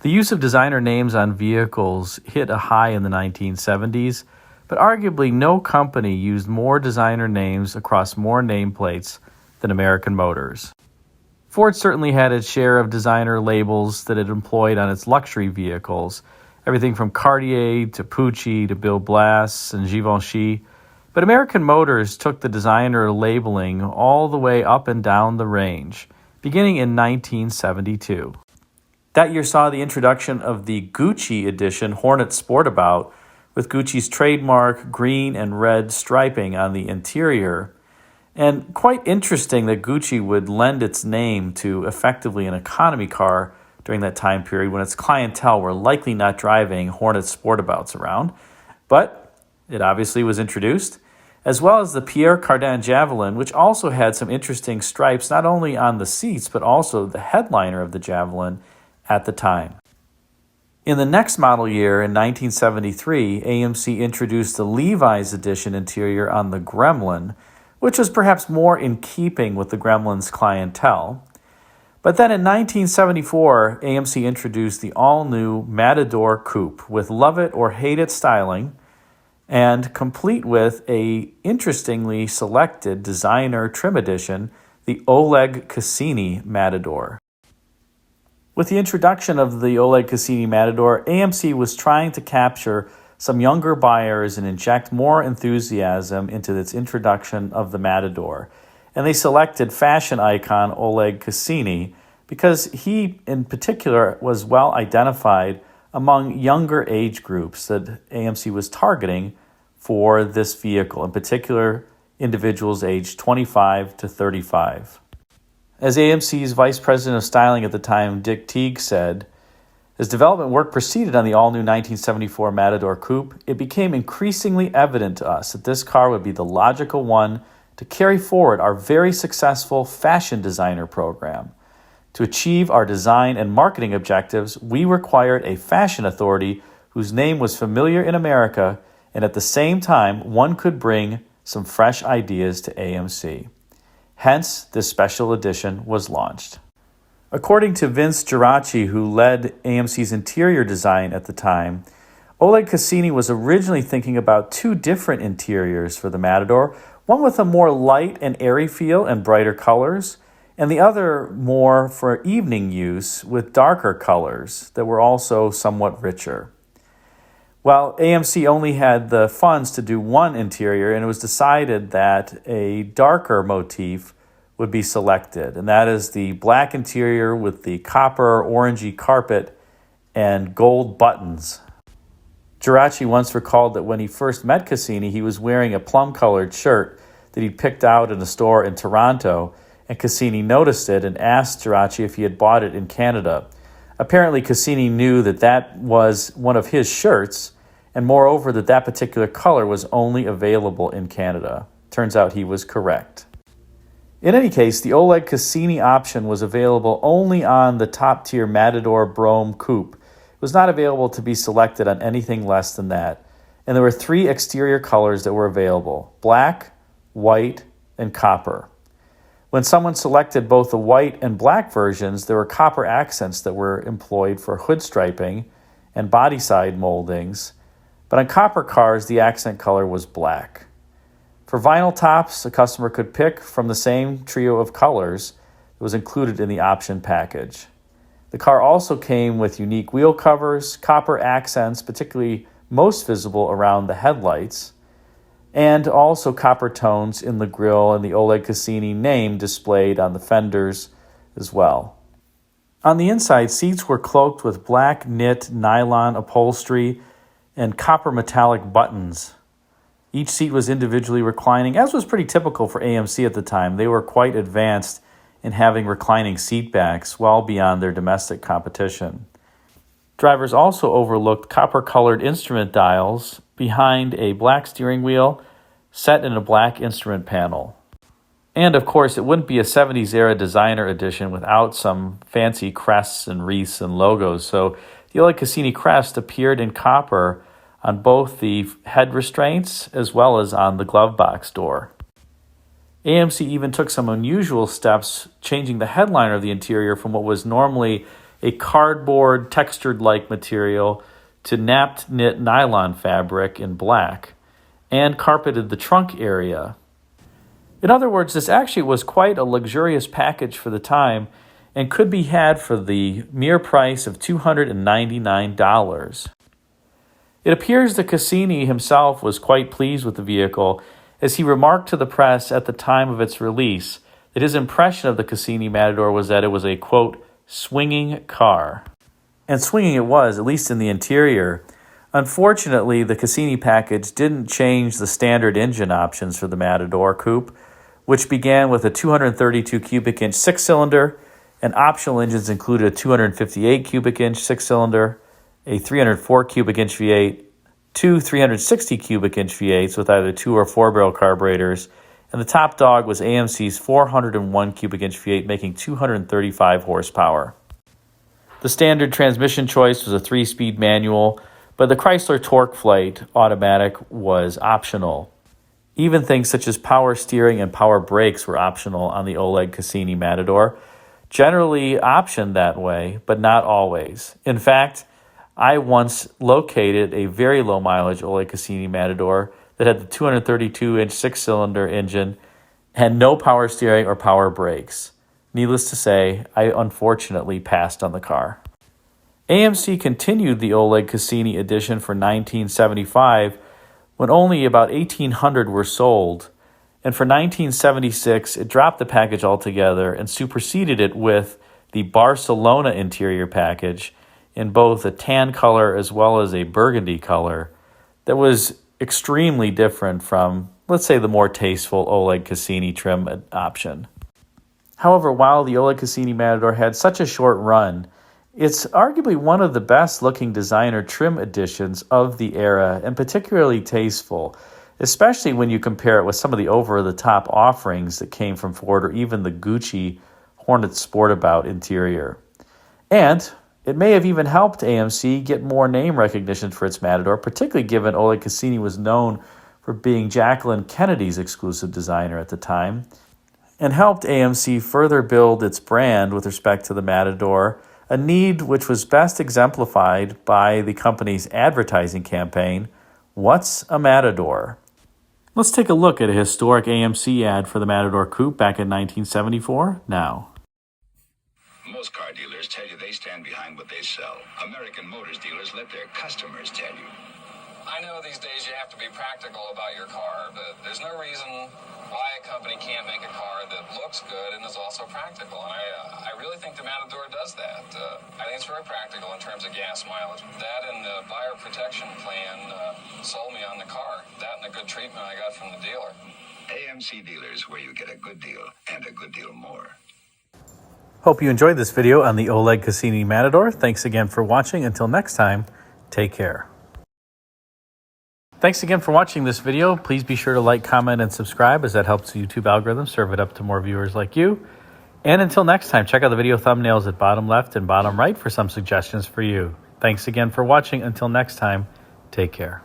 The use of designer names on vehicles hit a high in the 1970s, but arguably no company used more designer names across more nameplates than American Motors. Ford certainly had its share of designer labels that it employed on its luxury vehicles, everything from Cartier to Pucci to Bill Blass and Givenchy. But American Motors took the designer labeling all the way up and down the range, beginning in 1972. That year saw the introduction of the Gucci edition Hornet Sportabout, with Gucci's trademark green and red striping on the interior. And quite interesting that Gucci would lend its name to effectively an economy car during that time period when its clientele were likely not driving Hornet Sportabouts around. But it obviously was introduced, as well as the Pierre Cardin Javelin, which also had some interesting stripes not only on the seats but also the headliner of the Javelin at the time. In the next model year, in 1973, AMC introduced the Levi's edition interior on the Gremlin, which was perhaps more in keeping with the Gremlin's clientele. But then in 1974, AMC introduced the all-new Matador Coupe with love it or hate it styling, and complete with a interestingly selected designer trim edition, the Oleg Cassini Matador. With the introduction of the Oleg Cassini Matador, AMC was trying to capture some younger buyers and inject more enthusiasm into its introduction of the Matador. And they selected fashion icon Oleg Cassini because he, in particular, was well identified among younger age groups that AMC was targeting for this vehicle, in particular, individuals aged 25 to 35. As AMC's Vice President of Styling at the time, Dick Teague, said, as development work proceeded on the all-new 1974 Matador Coupe, it became increasingly evident to us that this car would be the logical one to carry forward our very successful fashion designer program. To achieve our design and marketing objectives, we required a fashion authority whose name was familiar in America, and at the same time, one could bring some fresh ideas to AMC. Hence, this special edition was launched. According to Vince Geraci, who led AMC's interior design at the time, Oleg Cassini was originally thinking about two different interiors for the Matador, one with a more light and airy feel and brighter colors, and the other more for evening use with darker colors that were also somewhat richer. Well, AMC only had the funds to do one interior, and it was decided that a darker motif would be selected, and that is the black interior with the copper orangey carpet and gold buttons. Geraci once recalled that when he first met Cassini, he was wearing a plum-colored shirt that he'd picked out in a store in Toronto, and Cassini noticed it and asked Geraci if he had bought it in Canada. Apparently, Cassini knew that that was one of his shirts, and moreover that that particular color was only available in Canada. Turns out he was correct. In any case, the Oleg Cassini option was available only on the top-tier Matador Brougham Coupe. It was not available to be selected on anything less than that. And there were three exterior colors that were available: black, white, and copper. When someone selected both the white and black versions, there were copper accents that were employed for hood striping and body side moldings. But on copper cars, the accent color was black. For vinyl tops, a customer could pick from the same trio of colors that was included in the option package. The car also came with unique wheel covers, copper accents, particularly most visible around the headlights, and also copper tones in the grille and the Oleg Cassini name displayed on the fenders as well. On the inside, seats were cloaked with black knit nylon upholstery and copper metallic buttons. Each seat was individually reclining, as was pretty typical for AMC at the time. They were quite advanced in having reclining seat backs well beyond their domestic competition. Drivers also overlooked copper-colored instrument dials behind a black steering wheel set in a black instrument panel. And of course, it wouldn't be a 70s-era designer edition without some fancy crests and wreaths and logos. So the Oleg Cassini crest appeared in copper on both the head restraints as well as on the glove box door. AMC even took some unusual steps, changing the headliner of the interior from what was normally a cardboard textured-like material to napped knit nylon fabric in black, and carpeted the trunk area. In other words, this actually was quite a luxurious package for the time and could be had for the mere price of $299. It appears that Cassini himself was quite pleased with the vehicle, as he remarked to the press at the time of its release that his impression of the Cassini Matador was that it was a, quote, swinging car. And swinging it was, at least in the interior. Unfortunately, the Cassini package didn't change the standard engine options for the Matador Coupe, which began with a 232 cubic inch six-cylinder, and optional engines included a 258 cubic inch six-cylinder, a 304 cubic inch V8, two 360 cubic inch V8s with either 2 or 4 barrel carburetors, and the top dog was AMC's 401 cubic inch V8, making 235 horsepower. The standard transmission choice was a 3-speed manual, but the Chrysler TorqueFlite automatic was optional. Even things such as power steering and power brakes were optional on the Oleg Cassini Matador, generally optioned that way, but not always. In fact, I once located a very low mileage Oleg Cassini Matador that had the 232-inch six-cylinder engine, had no power steering or power brakes. Needless to say, I unfortunately passed on the car. AMC continued the Oleg Cassini edition for 1975 when only about 1,800 were sold, and for 1976 it dropped the package altogether and superseded it with the Barcelona interior package in both a tan color as well as a burgundy color that was extremely different from, let's say, the more tasteful Oleg Cassini trim option. However, while the Oleg Cassini Matador had such a short run, it's arguably one of the best-looking designer trim editions of the era, and particularly tasteful, especially when you compare it with some of the over-the-top offerings that came from Ford or even the Gucci Hornet Sportabout interior. And it may have even helped AMC get more name recognition for its Matador, particularly given Oleg Cassini was known for being Jacqueline Kennedy's exclusive designer at the time, and helped AMC further build its brand with respect to the Matador, a need which was best exemplified by the company's advertising campaign, What's a Matador? Let's take a look at a historic AMC ad for the Matador Coupe back in 1974 now. Most car dealers tell you they stand behind what they sell. American Motors dealers let their customers tell you. I know these days you have to be practical about your car, but there's no reason why a company can't make a car that looks good and is also practical. And I really think the Matador does that. I think it's very practical in terms of gas mileage. That and the buyer protection plan sold me on the car. That and the good treatment I got from the dealer. AMC dealers, where you get a good deal and a good deal more. Hope you enjoyed this video on the Oleg Cassini Matador. Thanks again for watching. Until next time, take care. Thanks again for watching this video. Please be sure to like, comment, and subscribe, as that helps the YouTube algorithm serve it up to more viewers like you. And until next time, check out the video thumbnails at bottom left and bottom right for some suggestions for you. Thanks again for watching. Until next time, take care.